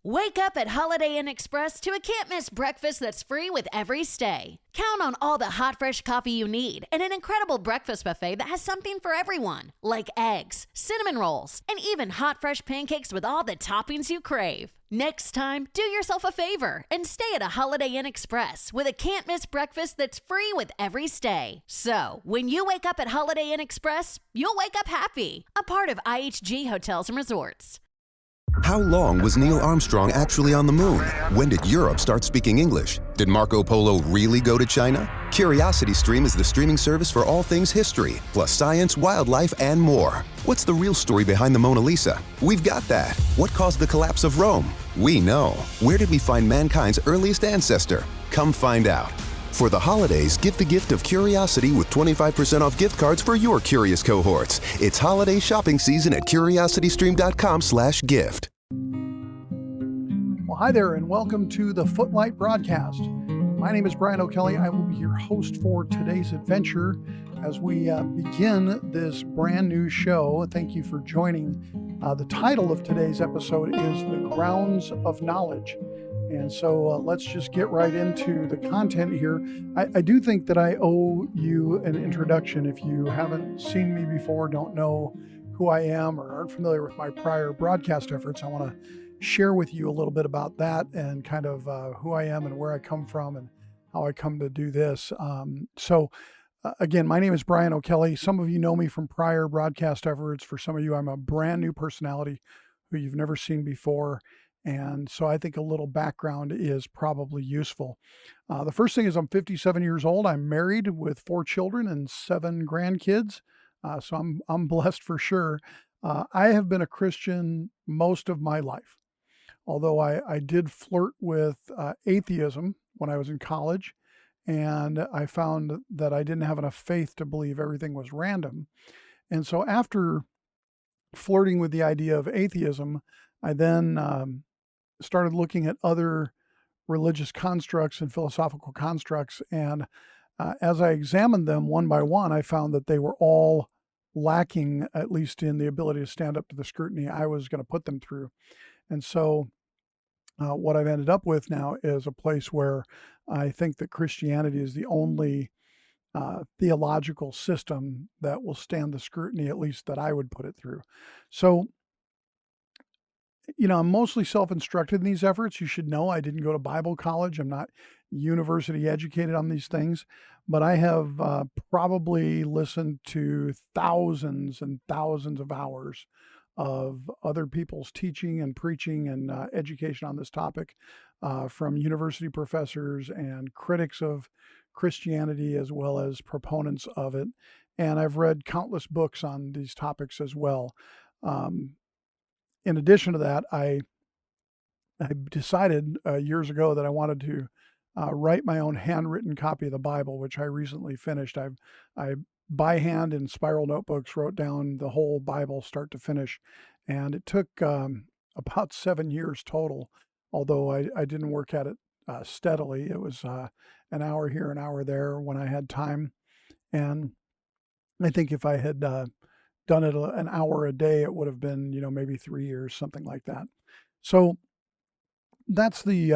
Wake up at Holiday Inn Express to a can't-miss breakfast that's free with every stay. Count on all the hot, fresh coffee you need and an incredible breakfast buffet that has something for everyone, like eggs, cinnamon rolls, and even hot, fresh pancakes with all the toppings you crave. Next time, do yourself a favor and stay at a Holiday Inn Express with a can't-miss breakfast that's free with every stay. So, when you wake up at Holiday Inn Express, you'll wake up happy. A part of IHG Hotels and Resorts. How long was Neil Armstrong actually on the moon? When did Europe start speaking English? Did Marco Polo really go to China? CuriosityStream is the streaming service for all things history, plus science, wildlife, and more. What's the real story behind the Mona Lisa? We've got that. What caused the collapse of Rome? We know. Where did we find mankind's earliest ancestor? Come find out. For the holidays, give the gift of curiosity with 25% off gift cards for your curious cohorts. It's holiday shopping season at curiositystream.com/gift. Well, hi there, and welcome to the Footlight Broadcast. My name is Brian O'Kelly. I will be your host for today's adventure as we begin this brand new show. Thank you for joining. The title of today's episode is The Grounds of Knowledge. And so let's just get right into the content here. I do think that I owe you an introduction. If you haven't seen me before, don't know who I am, or aren't familiar with my prior broadcast efforts, I want to share with you a little bit about that and kind of who I am and where I come from and how I come to do this. Again, my name is Brian O'Kelly. Some of you know me from prior broadcast efforts. For some of you, I'm a brand new personality who you've never seen before. And so I think a little background is probably useful. The first thing is I'm 57 years old. I'm married with 4 children and 7 grandkids. So I'm blessed for sure. I have been a Christian most of my life, although I did flirt with atheism when I was in college, and I found that I didn't have enough faith to believe everything was random. And so after flirting with the idea of atheism, I then started looking at other religious constructs and philosophical constructs. And as I examined them one by one, I found that they were all lacking, at least in the ability to stand up to the scrutiny I was going to put them through. And so what I've ended up with now is a place where I think that Christianity is the only theological system that will stand the scrutiny, at least that I would put it through. So, I'm mostly self-instructed in these efforts. You should know I didn't go to Bible college. I'm not university educated on these things, but I have probably listened to thousands and thousands of hours of other people's teaching and preaching and education on this topic from university professors and critics of Christianity as well as proponents of it. And I've read countless books on these topics as well. In addition to that, I decided years ago that I wanted to write my own handwritten copy of the Bible, which I recently finished. I by hand in spiral notebooks wrote down the whole Bible start to finish, and it took about 7 years total, although I didn't work at it steadily. It was an hour here, an hour there when I had time. And I think if I had done it an hour a day, it would have been, maybe 3 years, something like that. So that's the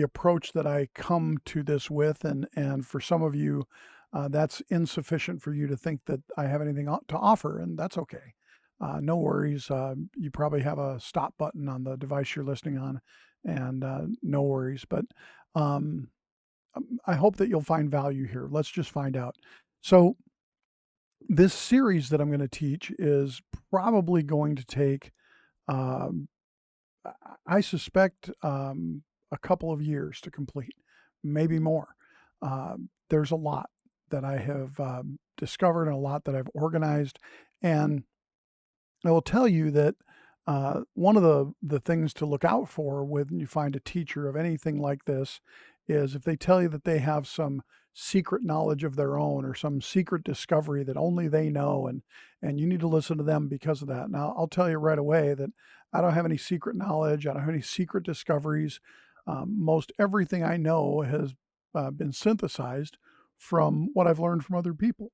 approach that I come to this with. And for some of you, that's insufficient for you to think that I have anything to offer, and that's okay. No worries. You probably have a stop button on the device you're listening on, and no worries. But I hope that you'll find value here. Let's just find out. So this series that I'm going to teach is probably going to take, I suspect, a couple of years to complete, maybe more. There's a lot that I have discovered and a lot that I've organized. And I will tell you that one of the things to look out for when you find a teacher of anything like this is if they tell you that they have some secret knowledge of their own or some secret discovery that only they know, and you need to listen to them because of that. Now, I'll tell you right away that I don't have any secret knowledge. I don't have any secret discoveries. Most everything I know has been synthesized from what I've learned from other people.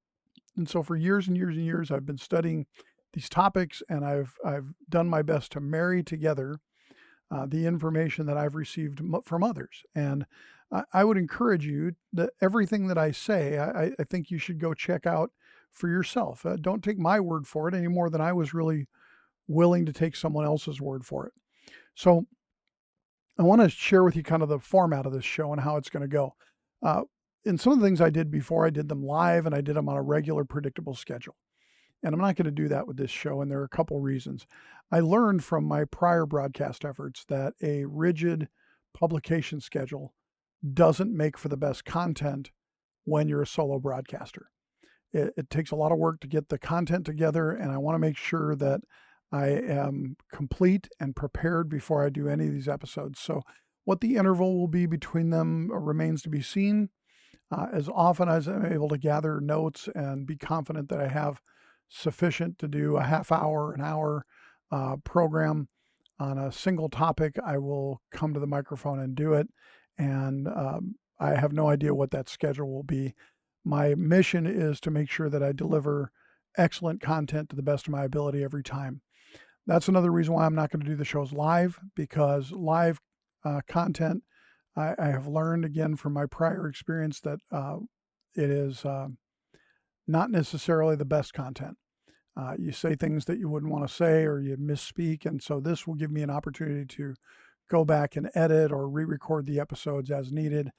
And so for years and years and years, I've been studying these topics, and I've done my best to marry together the information that I've received from others. And I would encourage you that everything that I say, I think you should go check out for yourself. Don't take my word for it any more than I was really willing to take someone else's word for it. So I want to share with you kind of the format of this show and how it's going to go. In some of the things I did before, I did them live and I did them on a regular, predictable schedule. And I'm not going to do that with this show, and there are a couple reasons. I learned from my prior broadcast efforts that a rigid publication schedule doesn't make for the best content when you're a solo broadcaster. It takes a lot of work to get the content together, and I want to make sure that I am complete and prepared before I do any of these episodes. So what the interval will be between them remains to be seen. As often as I'm able to gather notes and be confident that I have sufficient to do a half hour, an hour program on a single topic, I will come to the microphone and do it. And I have no idea what that schedule will be. My mission is to make sure that I deliver excellent content to the best of my ability every time. That's another reason why I'm not going to do the shows live, because live content, I have learned again from my prior experience that it is not necessarily the best content. You say things that you wouldn't want to say, or you misspeak. And so this will give me an opportunity to go back and edit or re-record the episodes as needed.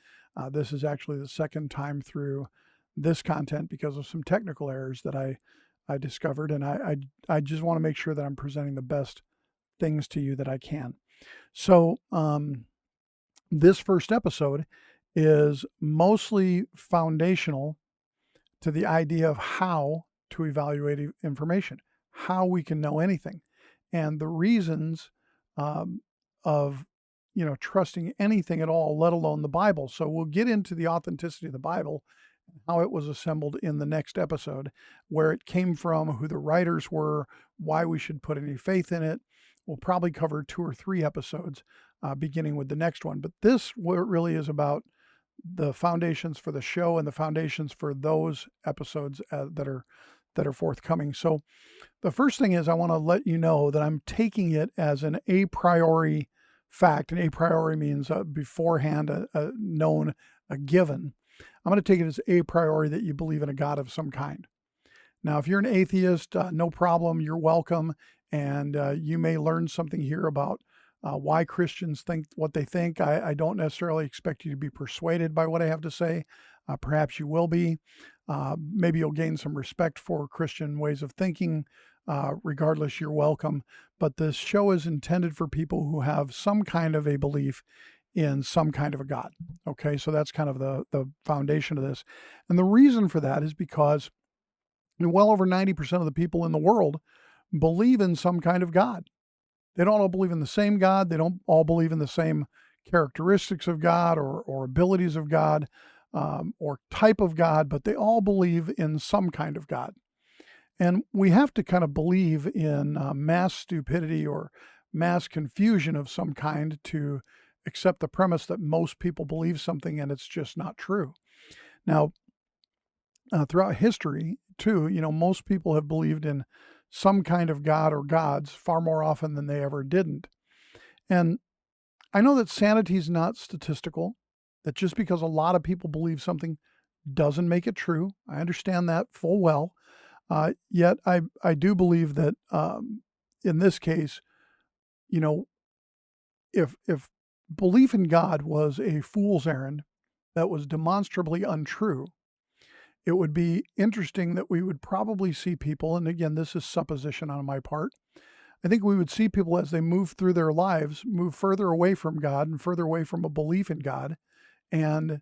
This is actually the second time through this content because of some technical errors that I discovered. And I just want to make sure that I'm presenting the best things to you that I can. So this first episode is mostly foundational to the idea of how to evaluate information, how we can know anything, and the reasons of trusting anything at all, let alone the Bible. So we'll get into the authenticity of the Bible, how it was assembled in the next episode, where it came from, who the writers were, why we should put any faith in it. We'll probably cover 2 or 3 episodes, beginning with the next one. But this really is about the foundations for the show and the foundations for those episodes that are forthcoming. So the first thing is I want to let you know that I'm taking it as an a priori fact. And a priori means beforehand known, a given. I'm going to take it as a priori that you believe in a God of some kind. Now, if you're an atheist, no problem. You're welcome. And you may learn something here about why Christians think what they think. I don't necessarily expect you to be persuaded by what I have to say. Perhaps you will be. Maybe you'll gain some respect for Christian ways of thinking. Regardless, you're welcome. But this show is intended for people who have some kind of a belief in some kind of a God. Okay, so that's kind of the foundation of this. And the reason for that is because well over 90% of the people in the world believe in some kind of God. They don't all believe in the same God. They don't all believe in the same characteristics of God or abilities of God or type of God, but they all believe in some kind of God. And we have to kind of believe in mass stupidity or mass confusion of some kind to accept the premise that most people believe something and it's just not true. Now, throughout history, too, most people have believed in some kind of God or gods far more often than they ever didn't. And I know that sanity is not statistical, that just because a lot of people believe something doesn't make it true. I understand that full well. Yet I do believe that in this case, if belief in God was a fool's errand that was demonstrably untrue, it would be interesting that we would probably see people, and again, this is supposition on my part, I think we would see people as they move through their lives, move further away from God and further away from a belief in God, and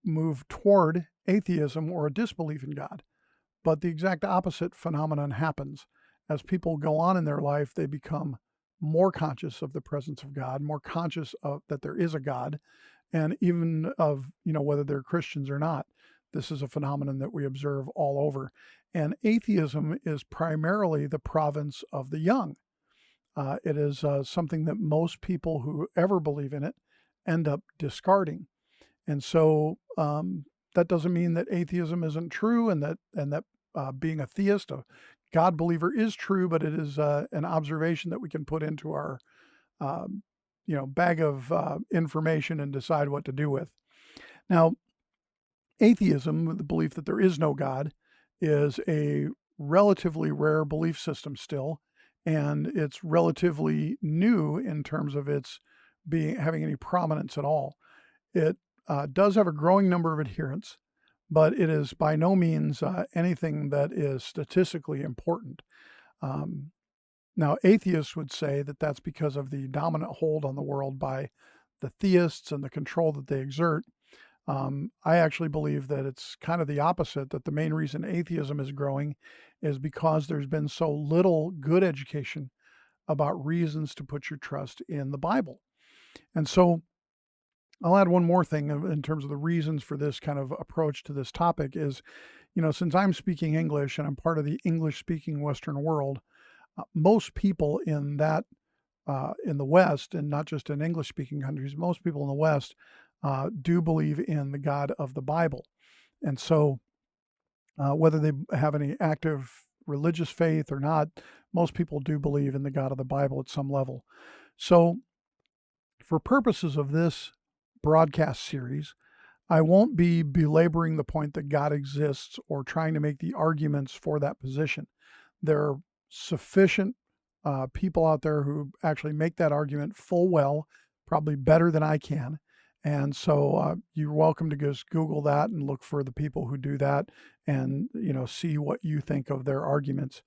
move toward atheism or a disbelief in God. But the exact opposite phenomenon happens. As people go on in their life, they become more conscious of the presence of God, more conscious of that there is a God, and even of, whether they're Christians or not. This is a phenomenon that we observe all over. And atheism is primarily the province of the young. It is something that most people who ever believe in it end up discarding. And so that doesn't mean that atheism isn't true and that being a theist, a God believer, is true, but it is an observation that we can put into our bag of information and decide what to do with. Now, atheism, the belief that there is no God, is a relatively rare belief system still, and it's relatively new in terms of its having any prominence at all. It does have a growing number of adherents, but it is by no means anything that is statistically important. Now, atheists would say that that's because of the dominant hold on the world by the theists and the control that they exert. I actually believe that it's kind of the opposite, that the main reason atheism is growing is because there's been so little good education about reasons to put your trust in the Bible. And so I'll add one more thing in terms of the reasons for this kind of approach to this topic is, since I'm speaking English and I'm part of the English-speaking Western world, most people in the West, and not just in English-speaking countries, most people in the West do believe in the God of the Bible. And so whether they have any active religious faith or not, most people do believe in the God of the Bible at some level. So for purposes of this broadcast series, I won't be belaboring the point that God exists or trying to make the arguments for that position. There are sufficient people out there who actually make that argument full well, probably better than I can. And so you're welcome to just Google that and look for the people who do that and, see what you think of their arguments.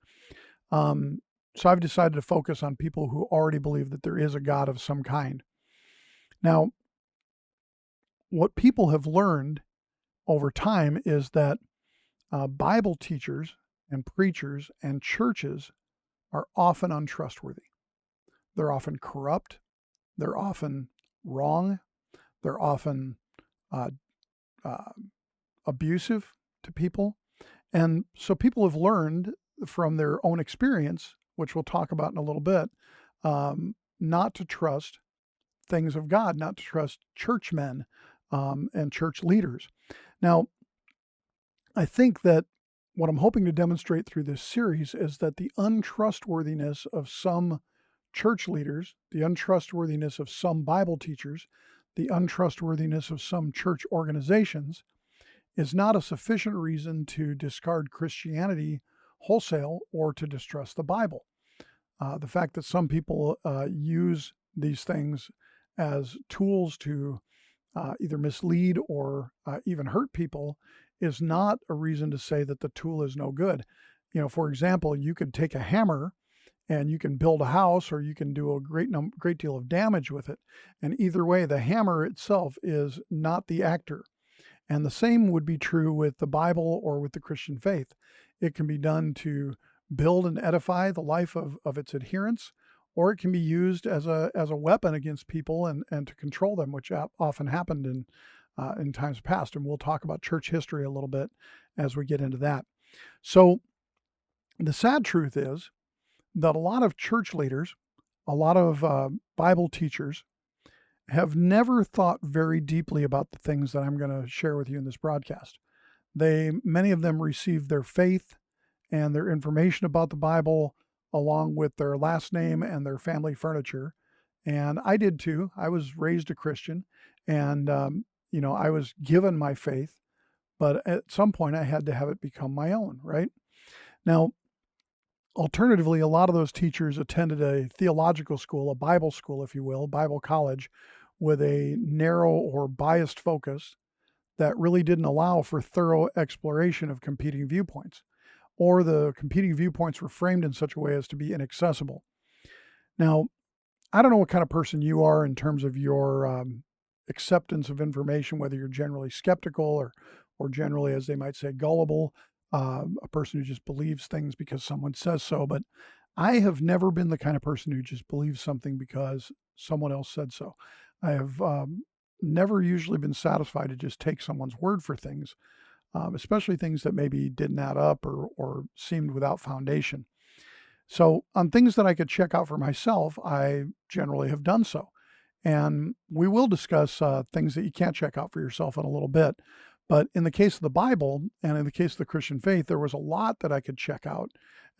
So I've decided to focus on people who already believe that there is a God of some kind. Now, what people have learned over time is that Bible teachers and preachers and churches are often untrustworthy. They're often corrupt. They're often wrong. They're often abusive to people. And so people have learned from their own experience, which we'll talk about in a little bit, not to trust things of God, not to trust churchmen and church leaders. Now, I think that what I'm hoping to demonstrate through this series is that the untrustworthiness of some church leaders, the untrustworthiness of some Bible teachers, the untrustworthiness of some church organizations is not a sufficient reason to discard Christianity wholesale or to distrust the Bible. The fact that some people use these things as tools to either mislead or even hurt people is not a reason to say that the tool is no good. For example, you could take a hammer and you can build a house, or you can do a great deal of damage with it. And either way, the hammer itself is not the actor. And the same would be true with the Bible or with the Christian faith. It can be done to build and edify the life of its adherents, or it can be used as a weapon against people and to control them, which often happened in times past. And we'll talk about church history a little bit as we get into that. So the sad truth is that a lot of church leaders, a lot of Bible teachers have never thought very deeply about the things that I'm going to share with you in this broadcast. Many of them received their faith and their information about the Bible along with their last name and their family furniture. And I did too. I was raised a Christian and, I was given my faith, but at some point I had to have it become my own, right? Now, alternatively, a lot of those teachers attended a theological school, a Bible school, if you will, Bible college, with a narrow or biased focus that really didn't allow for thorough exploration of competing viewpoints, or the competing viewpoints were framed in such a way as to be inaccessible. Now, I don't know what kind of person you are in terms of your acceptance of information, whether you're generally skeptical or generally, as they might say, gullible, a person who just believes things because someone says so. But I have never been the kind of person who just believes something because someone else said so. I have never usually been satisfied to just take someone's word for things, especially things that maybe didn't add up or seemed without foundation. So on things that I could check out for myself, I generally have done so. And we will discuss things that you can't check out for yourself in a little bit. But in the case of the Bible and in the case of the Christian faith, there was a lot that I could check out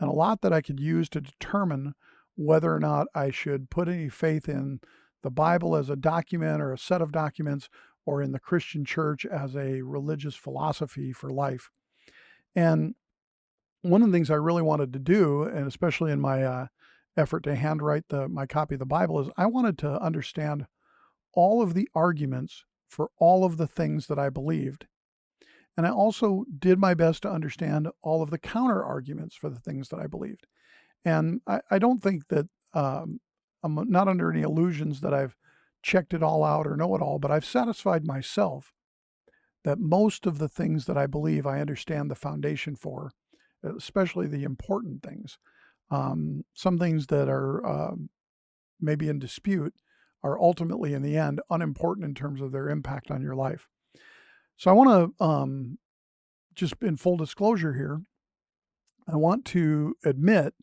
and a lot that I could use to determine whether or not I should put any faith in the Bible as a document or a set of documents, or in the Christian church as a religious philosophy for life. And one of the things I really wanted to do, and especially in my effort to handwrite my copy of the Bible, is I wanted to understand all of the arguments for all of the things that I believed. And I also did my best to understand all of the counter arguments for the things that I believed. And I don't think that I'm not under any illusions that I've checked it all out or know it all, but I've satisfied myself that most of the things that I believe I understand the foundation for, especially the important things. Some things that are maybe in dispute are ultimately, in the end, unimportant in terms of their impact on your life. So I want to, just in full disclosure here, I want to admit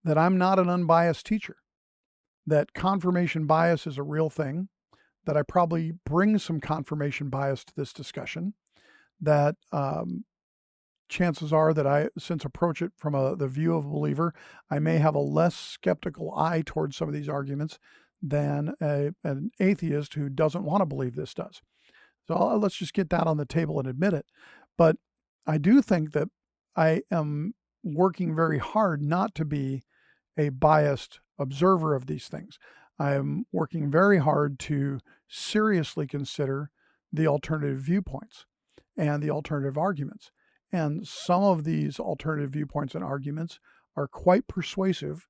that I'm not an unbiased teacher, that confirmation bias is a real thing, that I probably bring some confirmation bias to this discussion, that chances are that I, since approach it from the view of a believer, I may have a less skeptical eye towards some of these arguments than an atheist who doesn't want to believe this does. So let's just get that on the table and admit it. But I do think that I am working very hard not to be a biased observer of these things. I am working very hard to seriously consider the alternative viewpoints and the alternative arguments. And some of these alternative viewpoints and arguments are quite persuasive,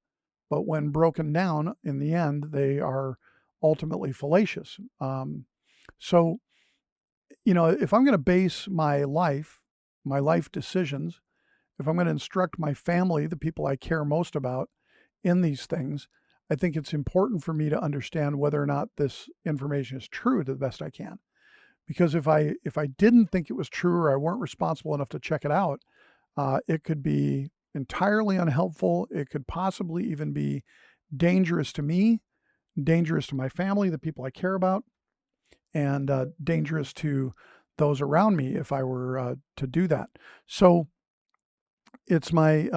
but when broken down, in the end, they are ultimately fallacious. So, if I'm going to base my life decisions, if I'm going to instruct my family, the people I care most about, in these things, I think it's important for me to understand whether or not this information is true to the best I can. Because if I didn't think it was true, or I weren't responsible enough to check it out, it could be entirely unhelpful. It could possibly even be dangerous to me, dangerous to my family, the people I care about, and dangerous to those around me if I were to do that. So it's my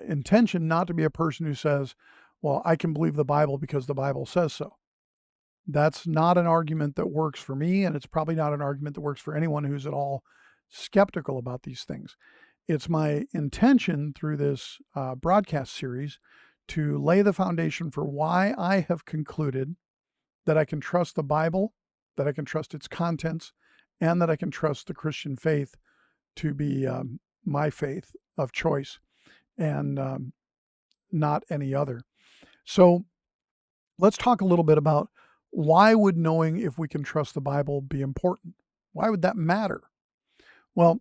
intention not to be a person who says, well, I can believe the Bible because the Bible says so. That's not an argument that works for me, and it's probably not an argument that works for anyone who's at all skeptical about these things. It's my intention through this broadcast series to lay the foundation for why I have concluded that I can trust the Bible, that I can trust its contents, and that I can trust the Christian faith to be my faith of choice, and not any other. So let's talk a little bit about why would knowing if we can trust the Bible be important? Why would that matter? Well,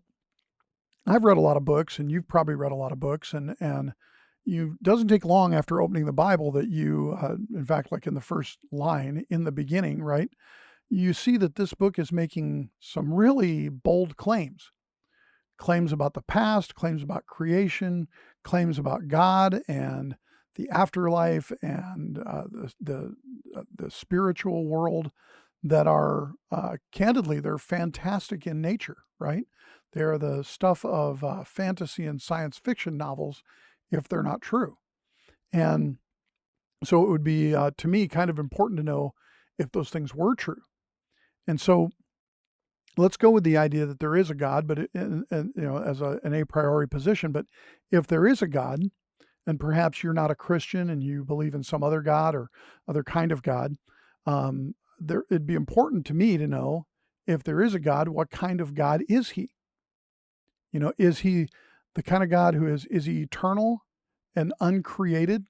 I've read a lot of books, and you've probably read a lot of books, and it doesn't take long after opening the Bible that you, in fact, like in the first line, in the beginning, right? You see that this book is making some really bold claims. Claims about the past, claims about creation, claims about God and the afterlife and the spiritual world that are, candidly, they're fantastic in nature, right? They're the stuff of fantasy and science fiction novels if they're not true. And so it would be, to me, kind of important to know if those things were true. And so let's go with the idea that there is a God, but as an a priori position. But if there is a God, and perhaps you're not a Christian and you believe in some other God or other kind of God, it'd be important to me to know, if there is a God, what kind of God is he? Is he the kind of God who is he eternal and uncreated?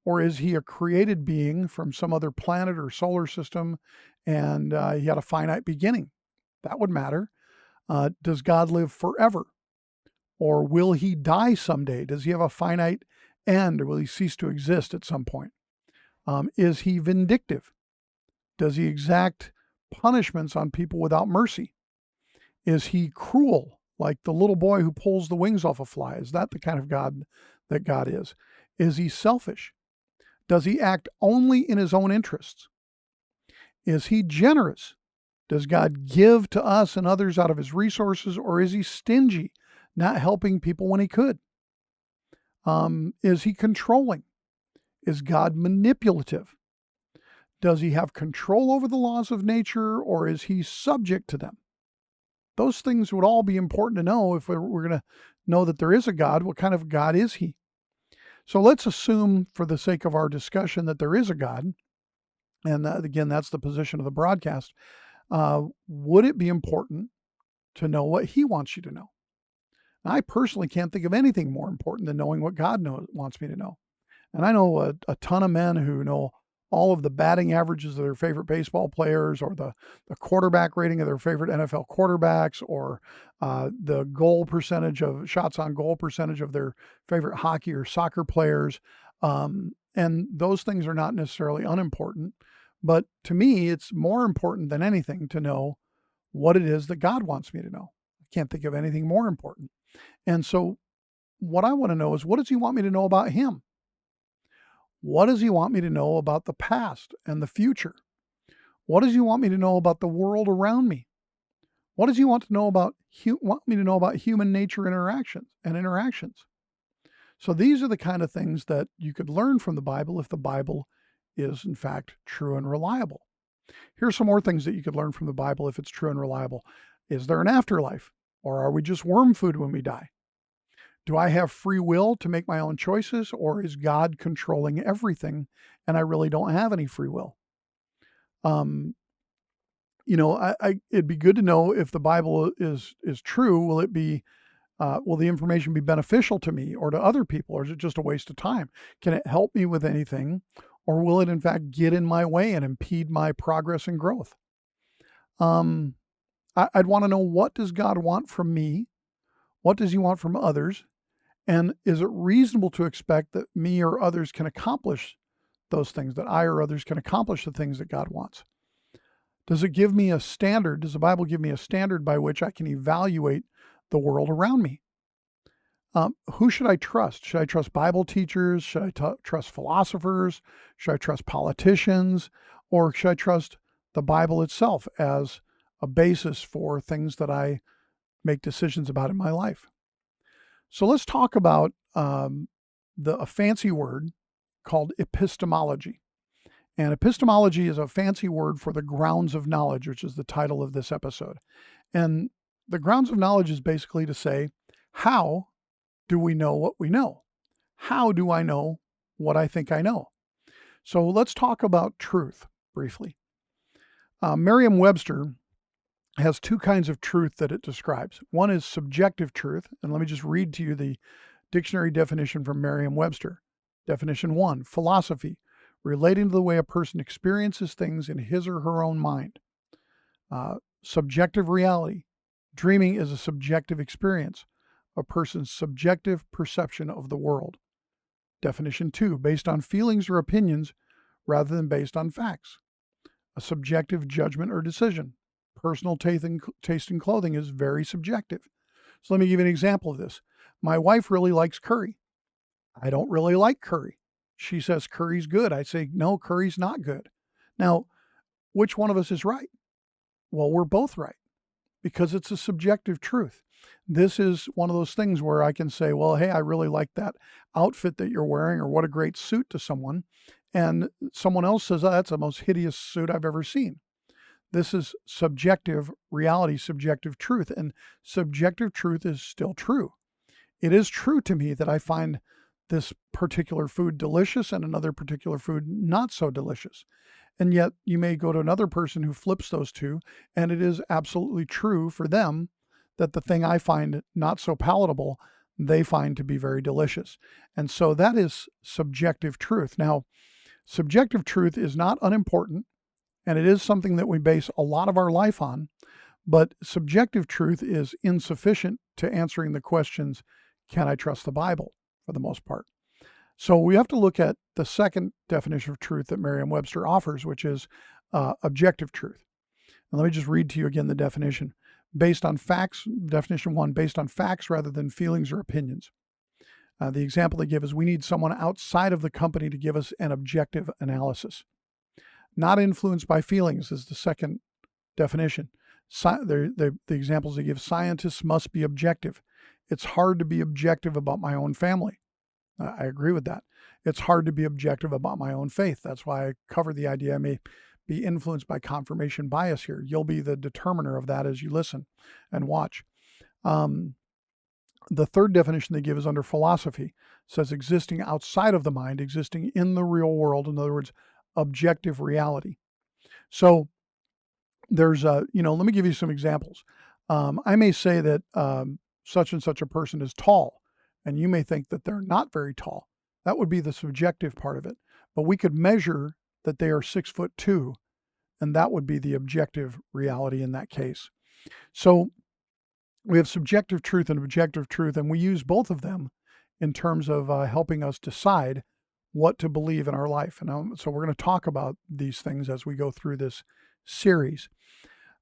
Or is he a created being from some other planet or solar system, and he had a finite beginning? That would matter. Does God live forever? Or will he die someday? Does he have a finite end, or will he cease to exist at some point? Is he vindictive? Does he exact punishments on people without mercy? Is he cruel, like the little boy who pulls the wings off a fly? Is that the kind of God that God is? Is he selfish? Does he act only in his own interests? Is he generous? Does God give to us and others out of his resources, or is he stingy, not helping people when he could? Is he controlling? Is God manipulative? Does he have control over the laws of nature, or is he subject to them? Those things would all be important to know if we're going to know that there is a God. What kind of God is he? So let's assume, for the sake of our discussion, that there is a God. And again, that's the position of the broadcast. Would it be important to know what he wants you to know? I personally can't think of anything more important than knowing what God wants me to know. And I know a ton of men who know all of the batting averages of their favorite baseball players, or the quarterback rating of their favorite NFL quarterbacks, or the goal percentage of shots on goal percentage of their favorite hockey or soccer players. And those things are not necessarily unimportant. But to me, it's more important than anything to know what it is that God wants me to know. I can't think of anything more important. And so what I want to know is, what does he want me to know about him? What does he want me to know about the past and the future? What does he want me to know about the world around me? What does he want me to know about human nature interactions? So these are the kind of things that you could learn from the Bible if the Bible is in fact true and reliable. Here's some more things that you could learn from the Bible if it's true and reliable. Is there an afterlife, or are we just worm food when we die? Do I have free will to make my own choices, or is God controlling everything and I really don't have any free will? It'd be good to know if the Bible is true. Will the information be beneficial to me or to other people, or is it just a waste of time? Can it help me with anything, or will it in fact get in my way and impede my progress and growth? I'd want to know, what does God want from me? What does he want from others? And is it reasonable to expect that me or others can accomplish those things, that I or others can accomplish the things that God wants? Does it give me a standard? Does the Bible give me a standard by which I can evaluate the world around me? Who should I trust? Should I trust Bible teachers? Should I trust philosophers? Should I trust politicians? Or should I trust the Bible itself as a basis for things that I make decisions about in my life? So let's talk about a fancy word called epistemology. And epistemology is a fancy word for the grounds of knowledge, which is the title of this episode. And the grounds of knowledge is basically to say, how do we know what we know? How do I know what I think I know? So let's talk about truth briefly. Merriam-Webster has two kinds of truth that it describes. One is subjective truth, and let me just read to you the dictionary definition from Merriam-Webster. Definition 1, philosophy, relating to the way a person experiences things in his or her own mind. Subjective reality, dreaming is a subjective experience, a person's subjective perception of the world. Definition 2, based on feelings or opinions rather than based on facts. A subjective judgment or decision. Personal taste in clothing is very subjective. So let me give you an example of this. My wife really likes curry. I don't really like curry. She says curry's good. I say, no, curry's not good. Now, which one of us is right? Well, we're both right, because it's a subjective truth. This is one of those things where I can say, well, hey, I really like that outfit that you're wearing, or what a great suit, to someone. And someone else says, oh, that's the most hideous suit I've ever seen. This is subjective reality, subjective truth, and subjective truth is still true. It is true to me that I find this particular food delicious and another particular food not so delicious. And yet you may go to another person who flips those two, and it is absolutely true for them that the thing I find not so palatable, they find to be very delicious. And so that is subjective truth. Now, subjective truth is not unimportant, and it is something that we base a lot of our life on, but subjective truth is insufficient to answering the questions, can I trust the Bible, for the most part. So we have to look at the second definition of truth that Merriam-Webster offers, which is objective truth. And let me just read to you again the definition. Based on facts, definition 1, based on facts rather than feelings or opinions. The example they give is, we need someone outside of the company to give us an objective analysis. Not influenced by feelings is the second definition. The examples they give, scientists must be objective. It's hard to be objective about my own family. I agree with that. It's hard to be objective about my own faith. That's why I cover the idea I may be influenced by confirmation bias here. You'll be the determiner of that as you listen and watch. The third definition they give is under philosophy. It says existing outside of the mind, existing in the real world. In other words, objective reality. So there's let me give you some examples. I may say that such and such a person is tall, and you may think that they're not very tall. That would be the subjective part of it. But we could measure that they are 6'2", and that would be the objective reality in that case. So we have subjective truth and objective truth, and we use both of them in terms of helping us decide what to believe in our life. And so we're going to talk about these things as we go through this series.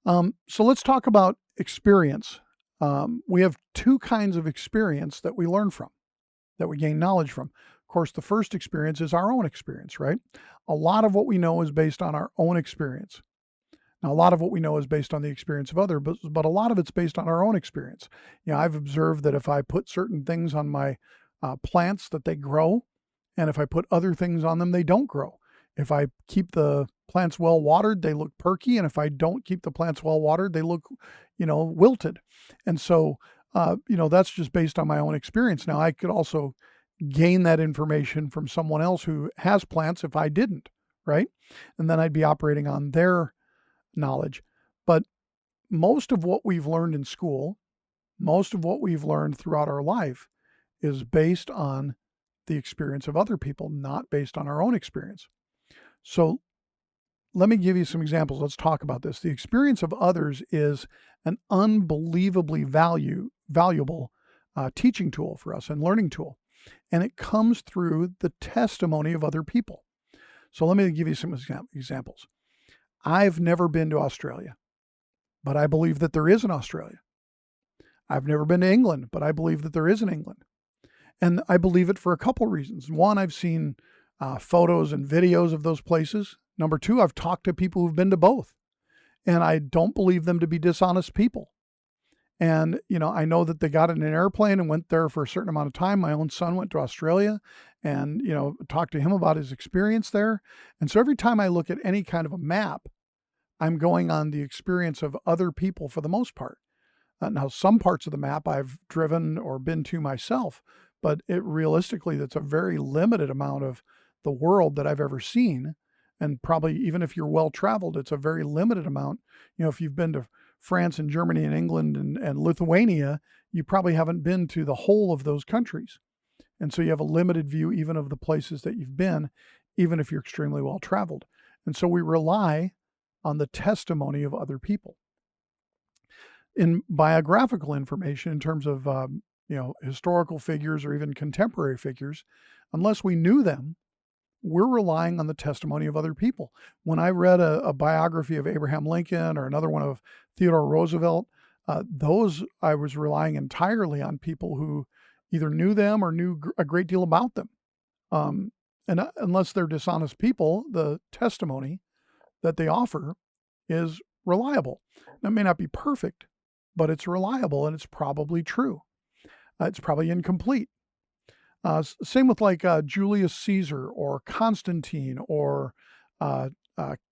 So let's talk about experience. We have two kinds of experience that we learn from, that we gain knowledge from. Of course, the first experience is our own experience, right? A lot of what we know is based on our own experience. Now, a lot of what we know is based on the experience of others, but a lot of it's based on our own experience. I've observed that if I put certain things on my plants, that they grow, and if I put other things on them, they don't grow. If I keep the plants well watered, they look perky, and if I don't keep the plants well watered, they look, wilted. And so, that's just based on my own experience. Now, I could also gain that information from someone else who has plants if I didn't, right? And then I'd be operating on their knowledge. But most of what we've learned in school, most of what we've learned throughout our life is based on the experience of other people, not based on our own experience. So let me give you some examples. Let's talk about this. The experience of others is an unbelievably valuable teaching tool for us and learning tool. And it comes through the testimony of other people. So let me give you some examples. I've never been to Australia, but I believe that there is an Australia. I've never been to England, but I believe that there is an England. And I believe it for a couple reasons. One, I've seen photos and videos of those places. Number two, I've talked to people who've been to both, and I don't believe them to be dishonest people. And, I know that they got in an airplane and went there for a certain amount of time. My own son went to Australia and, talked to him about his experience there. And so every time I look at any kind of a map, I'm going on the experience of other people for the most part. Now, some parts of the map I've driven or been to myself, but realistically, that's a very limited amount of the world that I've ever seen. And probably even if you're well-traveled, it's a very limited amount. If you've been to France and Germany and England and Lithuania, you probably haven't been to the whole of those countries. And so you have a limited view even of the places that you've been, even if you're extremely well-traveled. And so we rely on the testimony of other people. In biographical information, in terms of historical figures or even contemporary figures, unless we knew them, we're relying on the testimony of other people. When I read a biography of Abraham Lincoln or another one of Theodore Roosevelt, those I was relying entirely on people who either knew them or knew a great deal about them. And unless they're dishonest people, the testimony that they offer is reliable. It may not be perfect, but it's reliable and it's probably true. It's probably incomplete. Same with like Julius Caesar or Constantine or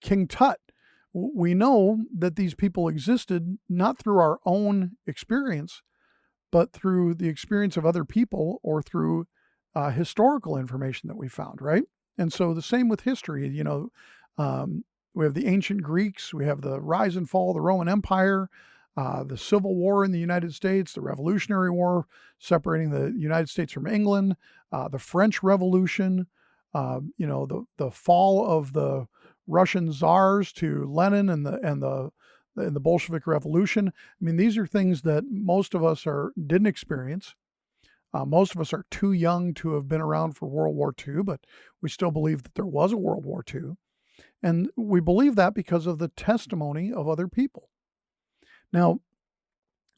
King Tut. We know that these people existed not through our own experience, but through the experience of other people or through historical information that we found, right? And so the same with history. We have the ancient Greeks, we have the rise and fall of the Roman Empire, the Civil War in the United States, the Revolutionary War separating the United States from England, the French Revolution, the fall of the Russian czars to Lenin and the Bolshevik Revolution. I mean, these are things that most of us didn't experience. Most of us are too young to have been around for World War II, but we still believe that there was a World War II. And we believe that because of the testimony of other people. Now,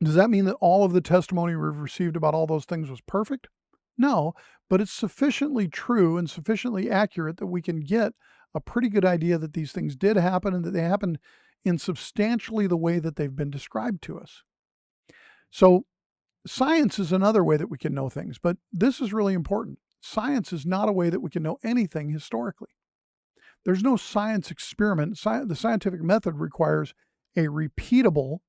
does that mean that all of the testimony we've received about all those things was perfect? No, but it's sufficiently true and sufficiently accurate that we can get a pretty good idea that these things did happen and that they happened in substantially the way that they've been described to us. So science is another way that we can know things, but this is really important. science is not a way that we can know anything historically. There's no science experiment. The scientific method requires a repeatable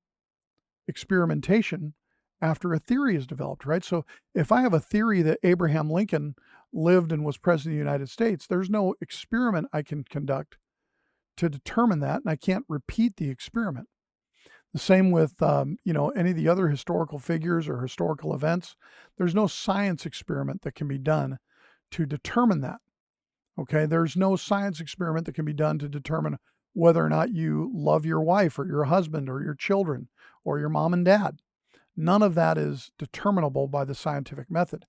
experimentation after a theory is developed, right? So if I have a theory that Abraham Lincoln lived and was president of the United States, there's no experiment I can conduct to determine that, and I can't repeat the experiment. The same with, any of the other historical figures or historical events. There's no science experiment that can be done to determine that. Okay, there's no science experiment that can be done to determine whether or not you love your wife or your husband or your children or your mom and dad. None of that is determinable by the scientific method.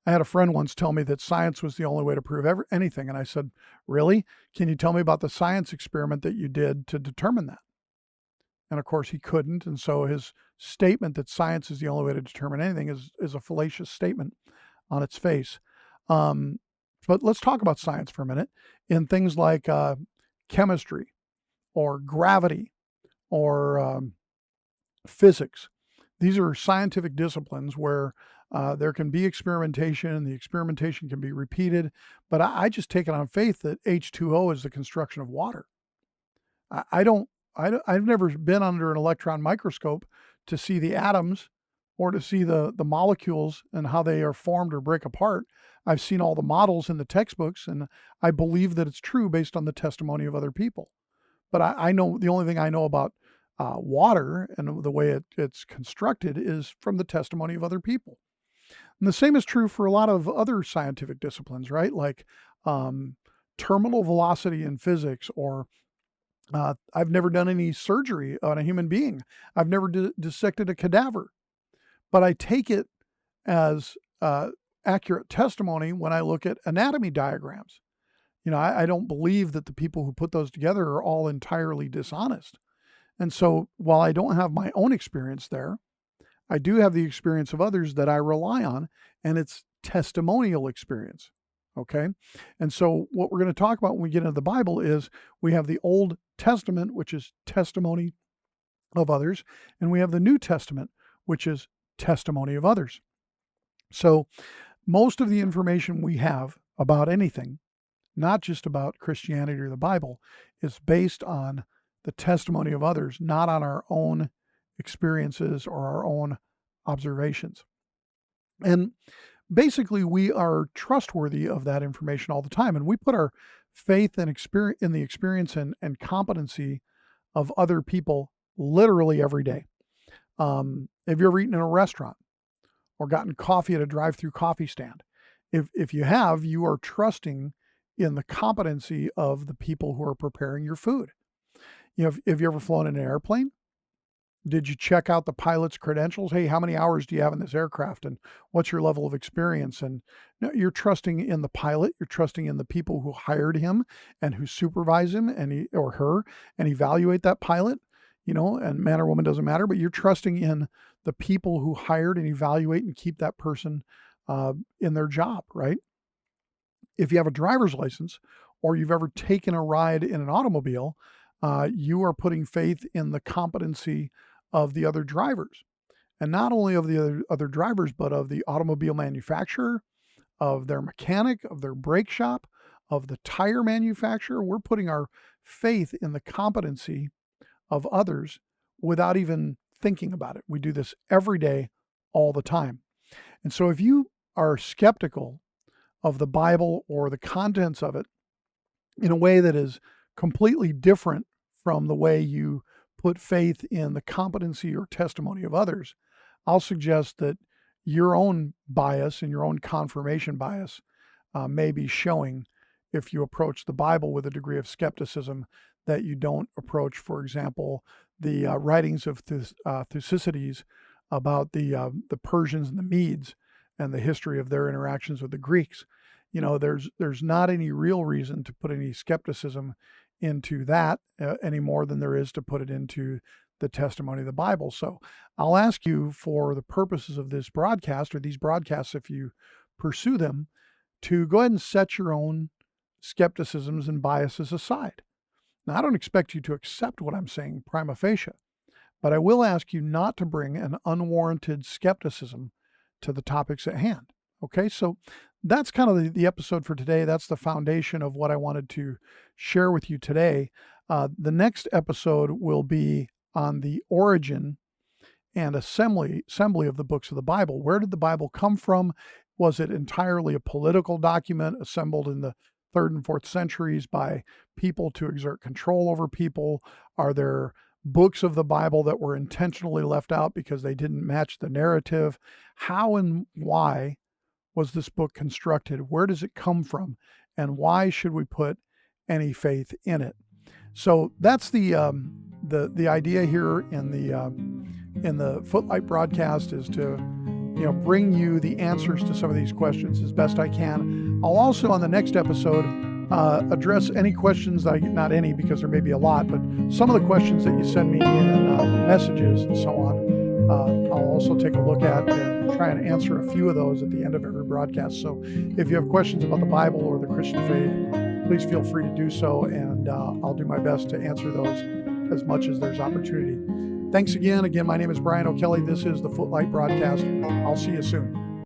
I had a friend once tell me that science was the only way to prove anything. And I said, really? Can you tell me about the science experiment that you did to determine that? And of course he couldn't. And so his statement that science is the only way to determine anything is a fallacious statement on its face. But let's talk about science for a minute in things like chemistry or gravity or physics. These are scientific disciplines where there can be experimentation and the experimentation can be repeated. But I just take it on faith that H2O is the construction of water. I've never been under an electron microscope to see the atoms or to see the molecules and how they are formed or break apart. I've seen all the models in the textbooks, and I believe that it's true based on the testimony of other people. But I know the only thing I know about water and the way it's constructed is from the testimony of other people. And the same is true for a lot of other scientific disciplines, right? Like terminal velocity in physics, or I've never done any surgery on a human being. I've never dissected a cadaver. But I take it as accurate testimony when I look at anatomy diagrams. I don't believe that the people who put those together are all entirely dishonest. And so while I don't have my own experience there, I do have the experience of others that I rely on, and it's testimonial experience. Okay. And so what we're going to talk about when we get into the Bible is we have the Old Testament, which is testimony of others, and we have the New Testament, which is testimony of others. So most of the information we have about anything, not just about Christianity or the Bible, is based on the testimony of others, not on our own experiences or our own observations. And basically, we are trustworthy of that information all the time, and we put our faith and experience in the experience and competency of other people literally every day. Have you ever eaten in a restaurant or gotten coffee at a drive-through coffee stand? If you have, you are trusting in the competency of the people who are preparing your food. Have you ever flown in an airplane? Did you check out the pilot's credentials? Hey, how many hours do you have in this aircraft, and what's your level of experience? And you're trusting in the pilot. You're trusting in the people who hired him and who supervise him or her and evaluate that pilot. And man or woman doesn't matter, but you're trusting in the people who hired and evaluate and keep that person in their job, right? If you have a driver's license or you've ever taken a ride in an automobile, you are putting faith in the competency of the other drivers. And not only of the other drivers, but of the automobile manufacturer, of their mechanic, of their brake shop, of the tire manufacturer. We're putting our faith in the competency of others without even thinking about it. We do this every day, all the time. And so if you are skeptical of the Bible or the contents of it in a way that is completely different from the way you put faith in the competency or testimony of others, I'll suggest that your own bias and your own confirmation bias may be showing if you approach the Bible with a degree of skepticism that you don't approach, for example, the writings of Thucydides about the Persians and the Medes and the history of their interactions with the Greeks. There's not any real reason to put any skepticism into that any more than there is to put it into the testimony of the Bible. So I'll ask you, for the purposes of this broadcast, or these broadcasts, if you pursue them, to go ahead and set your own skepticisms and biases aside. Now, I don't expect you to accept what I'm saying prima facie, but I will ask you not to bring an unwarranted skepticism to the topics at hand. Okay, so that's kind of the episode for today. That's the foundation of what I wanted to share with you today. The next episode will be on the origin and assembly of the books of the Bible. Where did the Bible come from? Was it entirely a political document assembled in the 3rd and 4th centuries by people to exert control over people? Are there books of the Bible that were intentionally left out because they didn't match the narrative? How and why was this book constructed? Where does it come from? And why should we put any faith in it? So that's the idea here in the Footlight broadcast, is to bring you the answers to some of these questions as best I can. I'll also, on the next episode, address any questions not any, because there may be a lot, but some of the questions that you send me in messages and so on. I'll also take a look at and try and answer a few of those at the end of every broadcast. So if you have questions about the Bible or the Christian faith, please feel free to do so, and I'll do my best to answer those as much as there's opportunity. Thanks again. My name is Brian O'Kelly. This is the Footlight broadcast. I'll see you soon.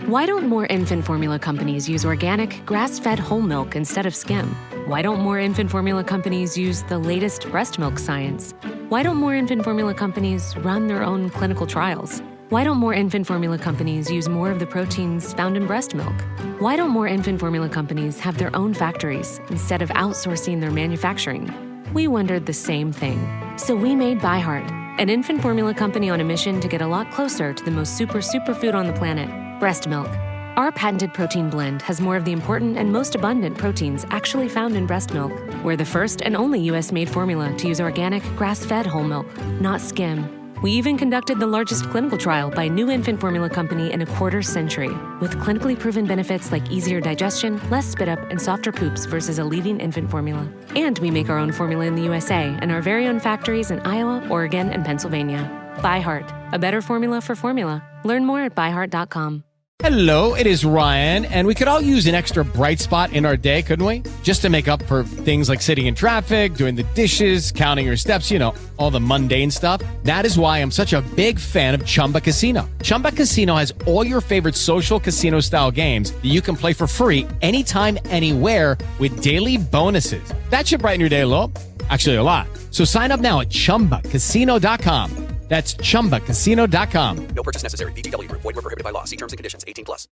Why don't more infant formula companies use organic, grass-fed whole milk instead of skim? Why don't more infant formula companies use the latest breast milk science? Why don't more infant formula companies run their own clinical trials? Why don't more infant formula companies use more of the proteins found in breast milk? Why don't more infant formula companies have their own factories instead of outsourcing their manufacturing? We wondered the same thing. So we made ByHeart, an infant formula company on a mission to get a lot closer to the most superfood on the planet, breast milk. Our patented protein blend has more of the important and most abundant proteins actually found in breast milk. We're the first and only US-made formula to use organic, grass-fed whole milk, not skim. We even conducted the largest clinical trial by a new infant formula company in a quarter century, with clinically proven benefits like easier digestion, less spit up, and softer poops versus a leading infant formula. And we make our own formula in the USA and our very own factories in Iowa, Oregon, and Pennsylvania. ByHeart, a better formula for formula. Learn more at byheart.com. Hello, it is Ryan, and we could all use an extra bright spot in our day, couldn't we? Just to make up for things like sitting in traffic, doing the dishes, counting your steps, all the mundane stuff. That is why I'm such a big fan of Chumba Casino. Chumba Casino has all your favorite social casino-style games that you can play for free anytime, anywhere with daily bonuses. That should brighten your day a little. Actually, a lot. So sign up now at ChumbaCasino.com. That's ChumbaCasino.com. No purchase necessary. VGW Group. Void where prohibited by law. See terms and conditions. 18+.